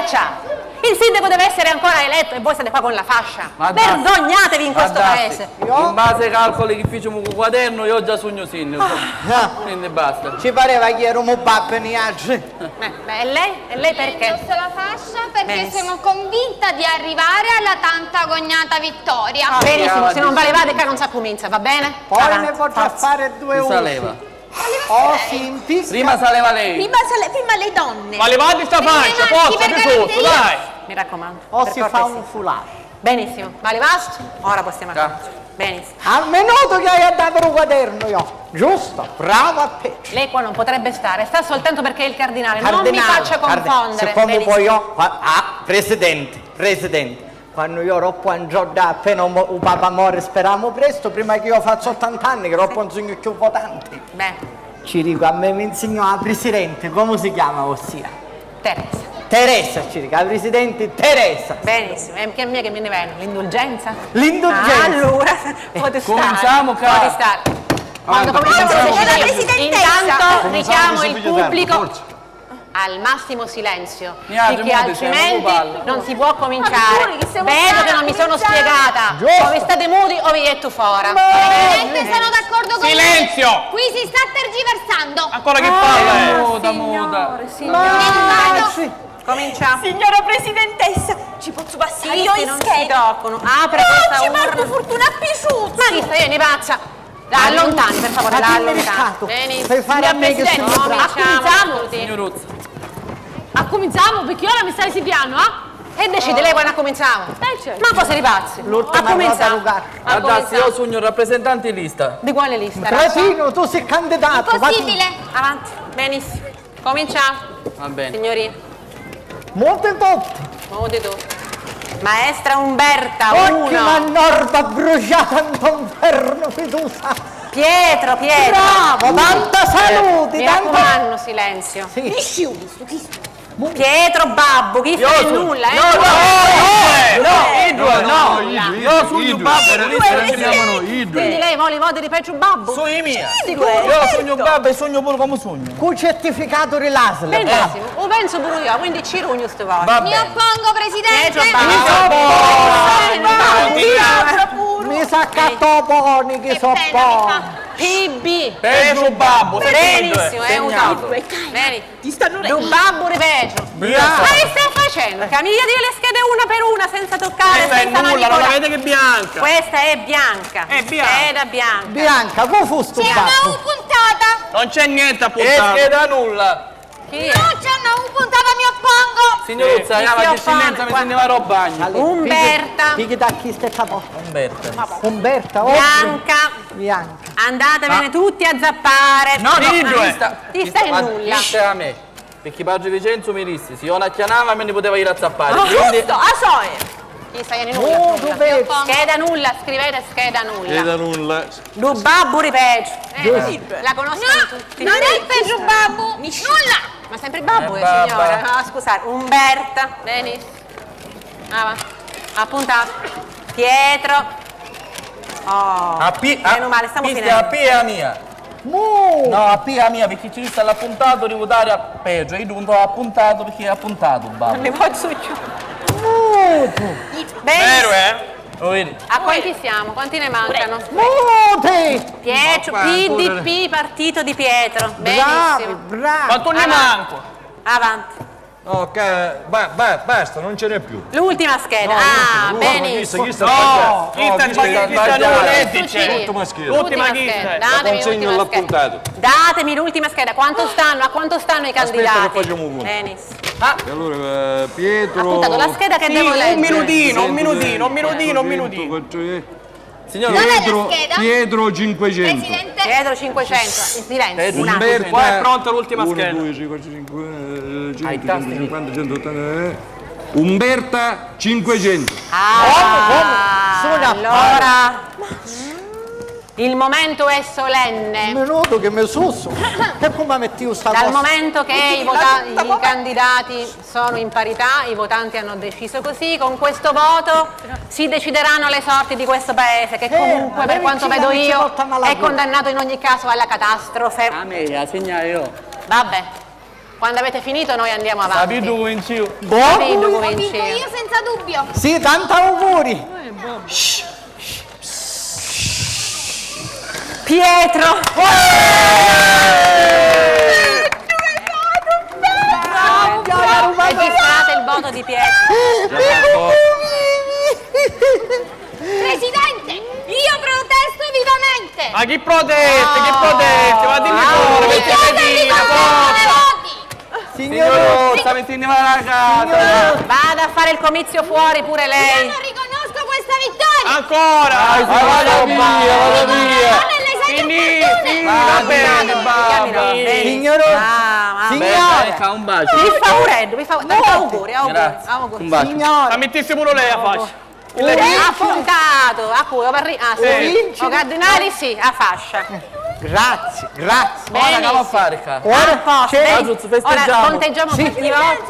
storia c'ha? Il sindaco deve essere ancora eletto e voi state qua con la fascia. Vergognatevi in questo paese. In base ai calcoli che facciamo con il quaderno, io già sogno sindaco. Quindi basta. Ci pareva che ero un babbo in altri. E lei perché? Ho indosso la fascia perché sono convinta di arrivare alla tanta agognata vittoria. Benissimo, se non valevate che non si comincia, va bene? Poi Avanti. ne potrà fare due usi. Saleva. O si impicca. Prima saleva lei. Prima le donne. Ma levate sta faccia, forza, di sotto, dai! Mi raccomando. O per si fa cortesia. un foulard. Benissimo, ma levaste? Ora possiamo andare. Benissimo. Almeno che hai dato un quaderno io. Giusto, bravo a te. Lei qua non potrebbe stare, sta soltanto perché è il cardinale. Non mi faccia confondere. Siccome Benissimo. poi io... Presidente. Quando io ero qua in Giordania, appena un papà muore, speriamo presto, prima che io faccia 80 anni, che non sogno più votanti. Beh, Ci dico, a me mi insegnò la presidente, come si chiama ossia? Teresa. Teresa, ci dico, la presidente Teresa. Benissimo, e che a me che me ne viene? L'indulgenza? L'indulgenza. Allora, potete stare. Cominciamo, cara. Potete stare. Quando cominciamo a Signora decidere, Presidentessa. intanto richiamo il pubblico al massimo silenzio, perché altrimenti non si può cominciare. Vedo che non mi sono spiegata. O vi state muti o vi getto fuori. Presidente, sono d'accordo con Silenzio! lei. Qui si sta tergiversando. Ancora che parla, Muta. Cominciamo. Signora Presidentessa, ci posso passare io in Non si scheda? toccano. Apre questa Ci Marco urna. Fortuna Pisciuzzi. Ma chi vieni pazza? La allontani, per favore, la allontani. Benissimo. Fai fare a me che sono bravo. Cominciamo. Signor Cominciamo perché ora mi stai si piano, E decide lei quando cominciamo. Ma poi sei pazzi. L'ultima volta rugare. Ragazzi, io sogno il rappresentante in lista. Di quale lista? Cretino, tu sei candidato. Impossibile. Avanti. Benissimo. Cominciamo. Va bene. Signorina. Molto in tutto. Muti tu. Maestra Umberta, Ottima 1. norda bruciata in inferno, fiducia. Pietro. Bravo, tanta salute, Mi tanta... raccomando, silenzio. Sì. Pietro Babbo, chi fa nulla, No, io sogno babbo, Quindi lei vuole i voti di Pietro Babbo? Sono i miei. Io sogno babbo e sogno pure come sogno. Con certificato rilasle. Benissimo, lo penso pure io, quindi ci rugno ste voti. Va Mi bene. oppongo, Presidente. Mi sa cattoponi che so buoni. PB. Peggio babbo, Benissimo, è un Segnato. top. Bene. Ti stanno Du babbo ripeto. Ma che stai facendo? Cambiati le schede una per una senza toccare, questa è senza nulla, non la manipolare. vede che è bianca. Questa è bianca. È bianca. Scheda bianca. Bianca, come fu sto C'è una babbo? U puntata. Non c'è niente a E puntare. scheda nulla. Chi è? Non c'è una U puntata, mi oppongo. Signoruzza, Sì, la sì, discendenza mi qua. se ne va a bagno. Umberta. Pighi da chi stai capo? Umberta. Umberta, Bianca. Bianca. Andatevene tutti a zappare. No, Ti stai in nulla. Disse a me. Perché Padre Vincenzo mi disse, se io la chiamava me ne poteva ir a zappare. Ah, Quindi Giusto, a soe. Chi stai in nulla? dove? Scheda nulla, scrivete scheda nulla. nulla. Du babbo ripeto. La conoscono tutti. Non è Pedro Babbo. Nulla. Ma sempre babbo, babba. signora. Ah, scusate. Umberta. Benissimo. Appuntato. Pietro. Oh. Meno male, stiamo A finendo. P è la mia. No, a P è la mia perché ci sta l'appuntato di votare a peggio. Io non ho appuntato perché è appuntato, babbo. Ne voglio Benissimo. Vero, Lo vedi? A quanti siamo? Quanti ne mancano? Muti! Pietro, PDP, partito di Pietro. Bravi, Benissimo. bravi. Ma tu ne manco. Avanti. Ok, basta, non ce n'è più. L'ultima scheda. Benissimo. Chi sta No, chi sta L'ultima scheda. L'ultima scheda. scheda. Datemi consegno l'ultima scheda. all'appuntato. Datemi l'ultima scheda. Quanto stanno? A quanto stanno i Aspetta candidati? che facciamo un punto. Benissimo. E allora, Pietro... Appuntato la scheda che Sì, devo leggere. un minutino. Signor Non è la Pietro, scheda. Pietro 500. Presidente. Pietro 500. In silenzio. Un attimo. Umberta, Qua è pronta l'ultima 1, scheda. 2, 5, 100, 150, 180... Umberta 500. Allora, il momento è solenne. Minuto che mi susso. E come metti sta Dal cosa? momento che i candidati sono in parità, i votanti hanno deciso così, con questo voto si decideranno le sorti di questo paese, che comunque, per quanto vedo io, è condannato in ogni caso alla catastrofe. A me, la segna io. Vabbè, Quando avete finito noi andiamo avanti. Capito Cominciu? Capito Ho Cominciu? vinto io senza dubbio. Sì, tanti auguri. Pietro! Registrate il voto di Pietro. Presidente, io protesto vivamente. Ma chi proteste? Chi proteste? Ma dimmi pure, metti pedina, forza! Signorozza, mettini la casa! Vada a fare il comizio fuori pure Io lei. non riconosco questa vittoria. Ancora! Vada via! Finì, va bene, basta! Fa un bacio. Vi fa urendo, vi fa auguri, Grazie. auguri. Un bacio. Signora, La mettessi pure lei a fascia. Appuntato, a cui? Sì. O cardinali sì, a fascia. grazie. Ora che andiamo a fare qua? Ora c'è Ora festeggiamo. conteggiamo tutti i voti.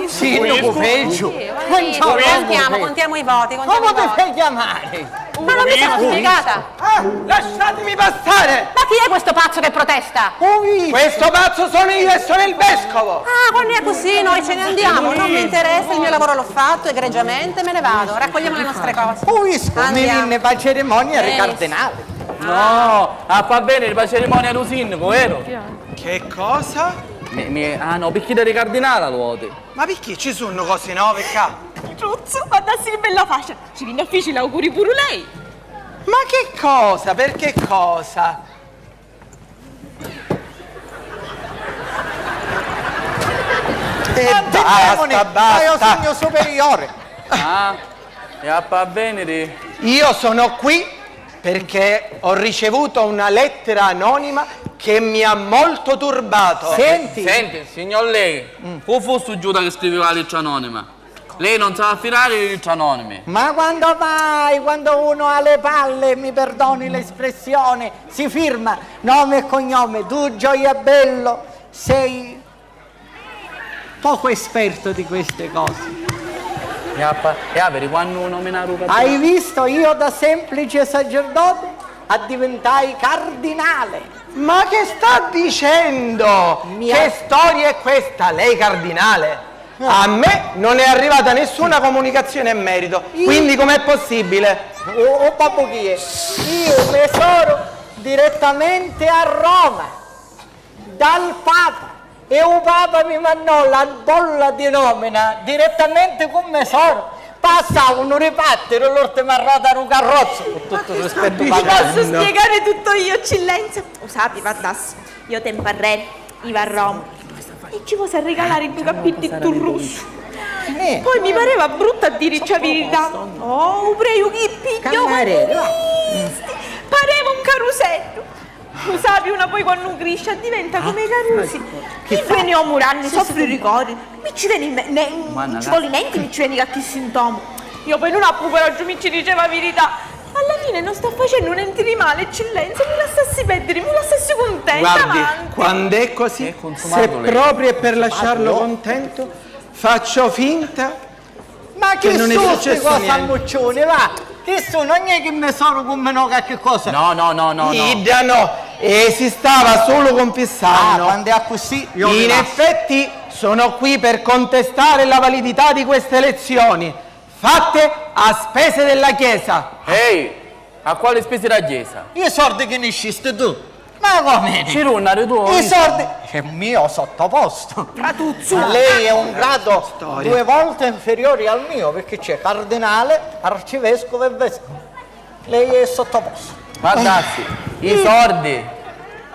sindaco peggio. Contiamo i voti, Come ti fai chiamare? Ma non mi sono spiegata. Lasciatemi passare! Ma chi è questo pazzo che protesta? Questo pazzo sono io e sono il vescovo! Ah, quando è così noi ce ne andiamo, non mi interessa, il mio lavoro l'ho fatto egregiamente, me ne vado, raccogliamo le nostre cose. Mi Andiamo. viene per cerimonia il cardinale. No, fa bene il cerimonia del sindaco, vero? Che cosa? Ah no, perché dei cardinale vuoti? Ma perché ci sono cose nuove qua? Truzzo, ma dassi che bella faccia. Ci viene difficile, auguri pure lei. Ma che cosa? Per che cosa? Basta. Io sono superiore. Ah, e fa bene Io sono qui perché ho ricevuto una lettera anonima che mi ha molto turbato. Senti, signor lei, fu su Giuda che scriveva la lettera anonima. Lei non sa affidare le lettere anonime. ma quando uno ha le palle, mi perdoni l'espressione, si firma nome e cognome, tu Gioiabello sei poco esperto di queste cose. E quando uno me ne ruba. Hai visto, io da semplice sacerdote a diventai cardinale. Ma che sta dicendo? Che storia è questa? Lei cardinale? A me non è arrivata nessuna comunicazione in merito, quindi com'è possibile? Oh babbo chi è? Io mi sono direttamente a Roma dal Papa e il Papa mi mandò la bolla di nomina direttamente con mesoro. Passavano ripattero, loro ti marrotano un carrozzo. Con tutto il rispetto, Posso spiegare tutto io, eccellenza? Lo sapi, Vaddas, io tempo a Re, Iva a Roma. E ci posso regalare due cappetti russo. Poi mi pareva brutta a dire la verità. Oh, prego, che piglio. Pareva un carusello. Lo sapi, una poi quando cresce diventa come i carusi. Chi viene a Murani, soffre i ricordi. Mi ci viene ci vuole niente, mi ci viene qualche sintomo. Io poi non ho coraggio, mi ci diceva la verità. Alla fine non sta facendo niente di male, eccellenza, mi lasciassi perdere, mi lasciassi contenta. Guardi, avanti. quando è così, se proprio è per lasciarlo contento, faccio finta ma che non è sono successo cosa niente. sammuccione, va? Che sono, non è che mi sono come no qualche cosa. No. Ida no, e si stava solo con Pissano. Quando è così, io mi In lascio. effetti sono qui per contestare la validità di queste elezioni, fatte a spese della Chiesa. Ehi, a quale spese la chiesa? I soldi che ne sciste tu? Ma come? Cirunare tu? I soldi che mio sottoposto. Ma lei è un grado 2 volte inferiore al mio, perché c'è cardinale, arcivescovo e vescovo. Lei è sottoposto. Guardassi, i soldi.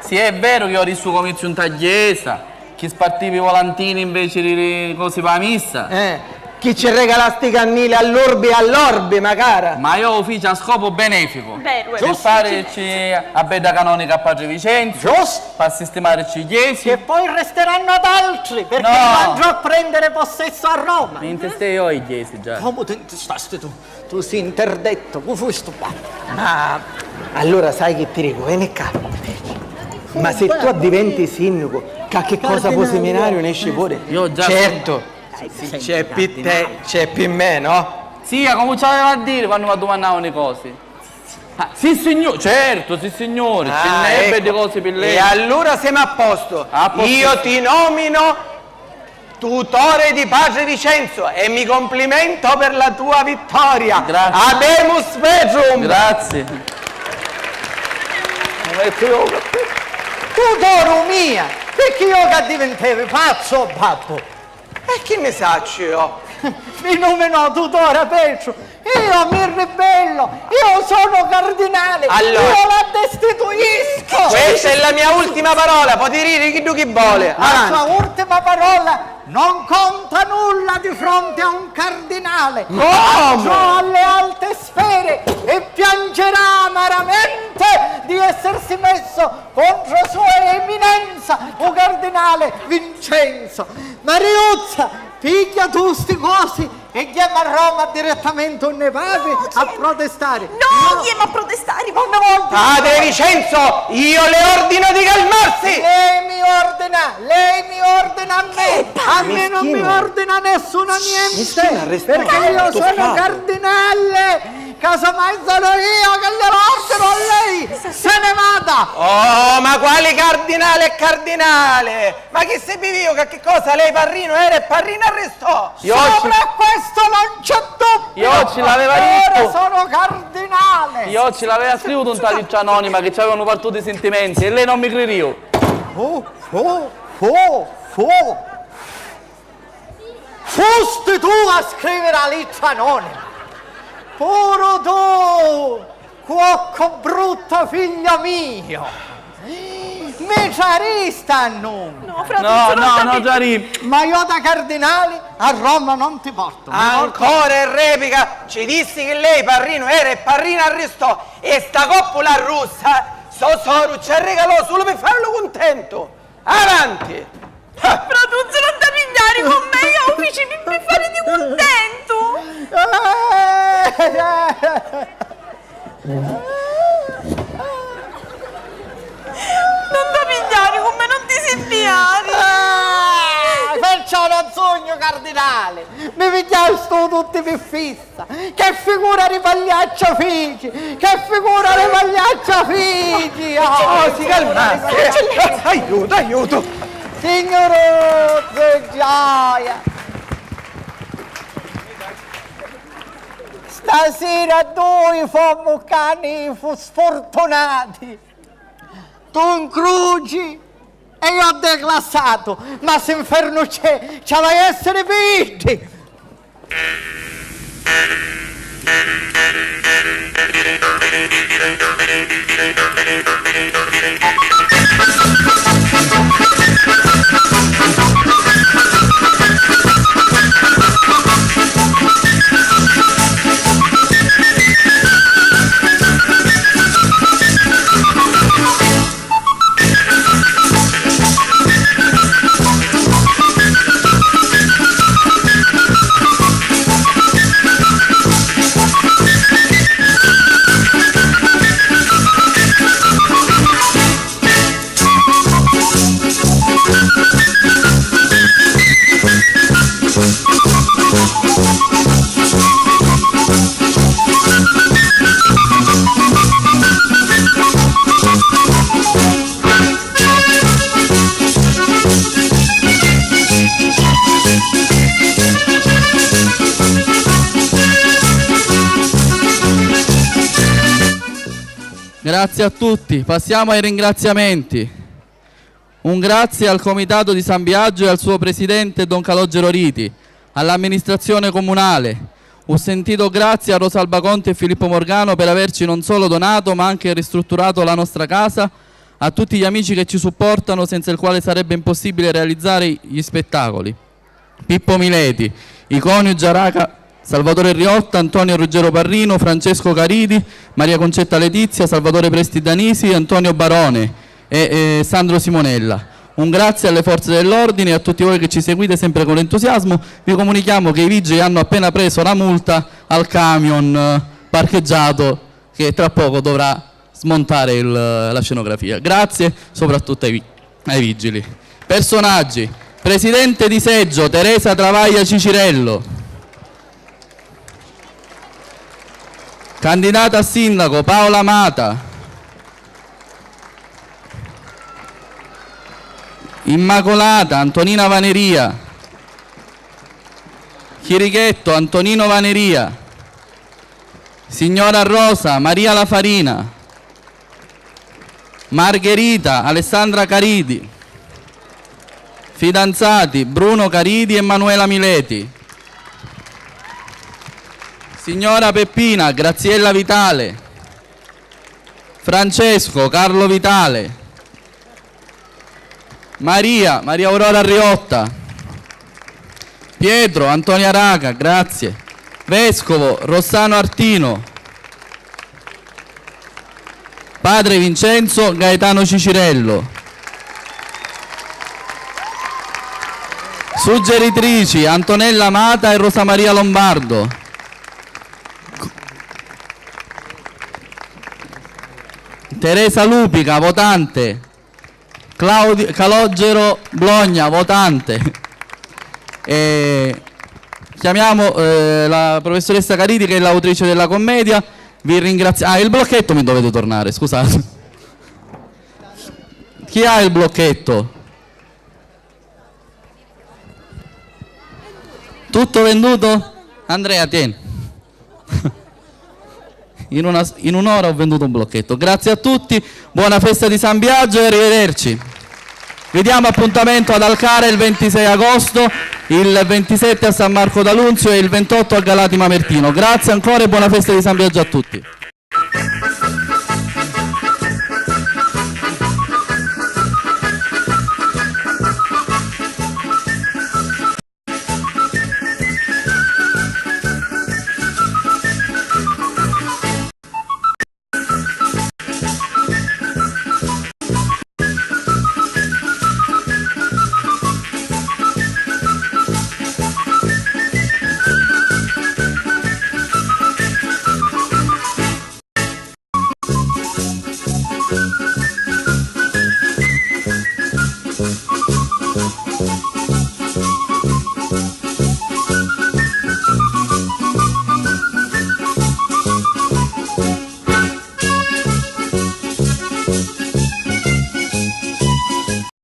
Sì, è vero che ho riso come in una chiesa, che spartivi i volantini invece di cose per la missa. Chi ci regala sti cannili all'orbi e all'orbi, magari. Ma io lo faccio a scopo benefico. Vero, Per farci a bella canonica a Padre Vincenzo. Giusto? Per sistemarci i chiesi. Che poi resteranno ad altri, perché No. andrò a prendere possesso a Roma. Mi intestai io i chiesi già. Come ti stasti tu? Tu sei interdetto, come fai sto qua? Ma allora sai che ti dico, vieni qua. Ma se tu diventi sindaco, che cosa può seminario ne esce fuori? Io già Certo, c'è più te, c'è più me, no? Sì, come ci aveva a dire quando mi domandavano le cose. Sì signore, certo, sì signore, ce n'ebbe di cose per lei. E allora siamo a posto. Io ti nomino tutore di Padre Vincenzo e mi complimento per la tua vittoria. Grazie. Abemus Petrum. Grazie. Tutore mia, perché io che diventavi pazzo, babbo? E chi ne sa io? Mi nomino tutore Petro, io mi ribello, io sono cardinale, Allora. io la destituisco. Questa è la mia ultima parola, puoi dire chi vuole. La sua ultima parola non conta nulla di fronte a un cardinale. Andrà alle alte sfere e piangerà amaramente di essersi messo contro sua eminenza, un cardinale Vincenzo. Mariuzza, piglia tu sti cosi e chiama a Roma direttamente un papi a protestare. No, chiama a protestare, Non ne voglio. Padre Vincenzo, io le ordino di calmarsi. Lei mi ordina a me. A me non mi ordina nessuno niente. Perché io sono cardinale. Casomai sono io che glielo ordino a lei. Se ne vada. Oh, ma quale cardinale è cardinale? Ma che se vivo che cosa? Lei Parrino era e Parrino arrestò. Sopra questo non c'è dubbio. Io oggi l'aveva Ora detto. sono cardinale. Io oggi l'aveva scritto un taliccio anonima che ci avevano partito i sentimenti e lei non mi crede io. Fusti tu a scrivere la lista anonima. Puro tu, cuocco brutto figlio mio. Mi ciarista a nome. No, Giarì. Ma io da cardinale a Roma non ti porto. Ancora in replica ci dissi che lei Parrino era e Parrino arrestò e sta coppola russa Sosoru ci regalò solo per farlo contento. Avanti! Però tu non da pigliare con me, io ho feci per fare di contento. Non da pigliare con me, non ti sentiare. Perciò non sogno cardinale. Mi pigliasto tutti per fissa. Che figura di pagliaccia figi. Che figura di pagliaccia figi. Si calmasse. Aiuto. Signorozzo, gioia. Stasera noi fommo cani sfortunati. Tu incroci e io ho declassato, ma se inferno c'è vai a essere vitti. Grazie a tutti, passiamo ai ringraziamenti. Un grazie al Comitato di San Biagio e al suo presidente Don Calogero Riti, all'amministrazione comunale. Un sentito grazie a Rosalba Conti e Filippo Morgano per averci non solo donato ma anche ristrutturato la nostra casa, a tutti gli amici che ci supportano senza il quale sarebbe impossibile realizzare gli spettacoli. Pippo Mileti, Iconio Giaraca, Salvatore Riotta, Antonio Ruggero Parrino, Francesco Caridi, Maria Concetta Letizia, Salvatore Presti Danisi, Antonio Barone e Sandro Simonella. Un grazie alle forze dell'ordine e a tutti voi che ci seguite sempre con entusiasmo. Vi comunichiamo che i vigili hanno appena preso la multa al camion parcheggiato che tra poco dovrà smontare la scenografia. Grazie soprattutto ai vigili. Personaggi: Presidente di Seggio Teresa Travaglia Cicirello, Candidata a sindaco Paola Mata. Immacolata Antonina Vaneria. Chirichetto Antonino Vaneria. Signora Rosa Maria La Farina. Margherita Alessandra Caridi. Fidanzati Bruno Caridi e Manuela Mileti. Signora Peppina Graziella Vitale. Francesco Carlo Vitale. Maria Aurora Riotta. Pietro Antonia Raga, grazie. Vescovo Rossano Artino. Padre Vincenzo Gaetano Cicirello. Suggeritrici Antonella Mata e Rosa Maria Lombardo. Teresa Lupica, votante. Calogero Blogna, votante. Chiamiamo la professoressa Caridi, che è l'autrice della commedia. Vi ringrazio. Ah, il blocchetto mi dovete tornare, scusate. Chi ha il blocchetto? Tutto venduto? Andrea, tieni. In un'ora ho venduto un blocchetto. Grazie a tutti, buona festa di San Biagio e arrivederci. Vi diamo appuntamento ad Alcara il 26 agosto, il 27 a San Marco d'Alunzio e il 28 a Galati Mamertino. Grazie ancora e buona festa di San Biagio a tutti.